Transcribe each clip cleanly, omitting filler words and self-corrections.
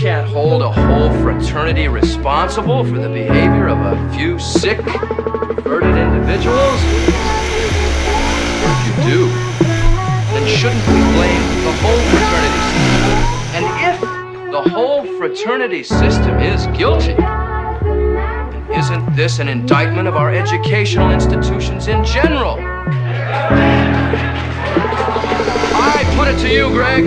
can't hold a whole fraternity responsible for the behavior of a few sick, perverted individuals? Or if you do, then shouldn't we blame the whole fraternity system? And if the whole fraternity system is guilty, then isn't this an indictment of our educational institutions in general? I put it to you, Greg.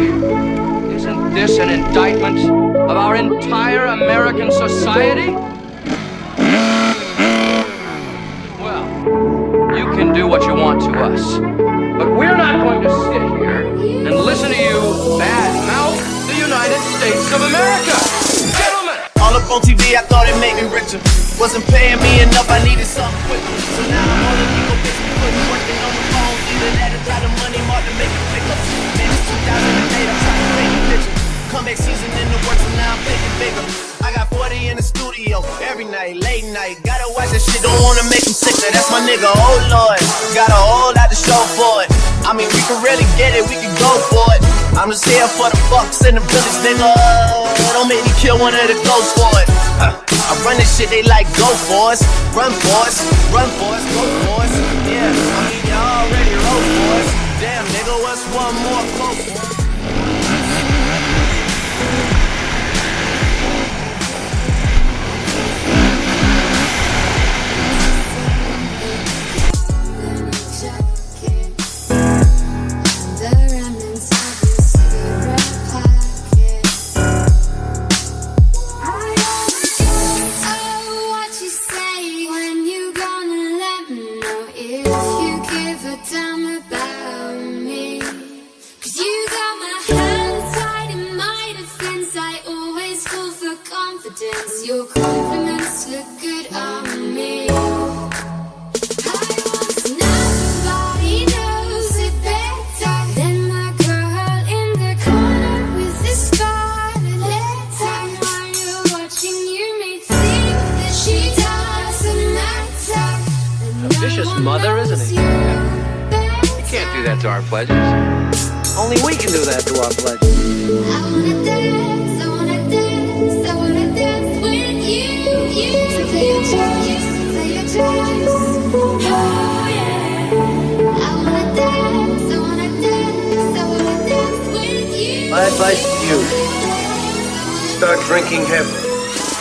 Isn't this an indictment of our entire American society? Well, you can do what you want to us, but we're not going to sit here and listen to you badmouth the United States of America. Gentlemen! All up on TV, I thought it made me richer. Wasn't paying me enough, I needed something quicker. So now I'm on the legal business, putting working on the phone. Either that or try the money mark to make it quicker. Man, it's 2008, I'm trying to paint a picture. Comeback season in the works, and now I'm thinking bigger. I got 40 in the studio, every night, late night. Gotta watch that shit, don't wanna make him sicker. That's my nigga, oh Lord. Got a whole lot to show for it. I mean, we can really get it, we can go for it. I'm just here for the bucks and the village, nigga. Don't make me kill one of the ghosts for it. I run this shit, they like go for us. Run for us, run for us, go for us. Yeah, I mean, you already wrote for us. Damn, nigga, what's one more close for us? Your compliments look good on me. I want nobody knows it better than my girl in the corner with the scarlet letter. While you're watching, you may think that she doesn't matter. A vicious mother, isn't he? You can't do that to our pledges. Only we can do that to our pledges. I wanna dance, I wanna dance, I wanna dance with you. Play your choice, play your choice. Oh yeah. I wanna dance, I wanna dance, I wanna dance with you. My advice to you, start drinking heavily.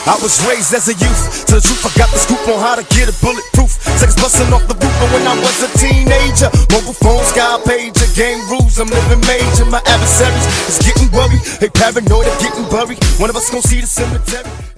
I was raised as a youth, to the truth I got the scoop on how to get it bulletproof. Seconds busting off the roof, and when I was a teenager, mobile phone, sky pager, game rules, I'm living major. My adversaries is getting worried, they paranoid of getting buried. One of us gon' see the cemetery.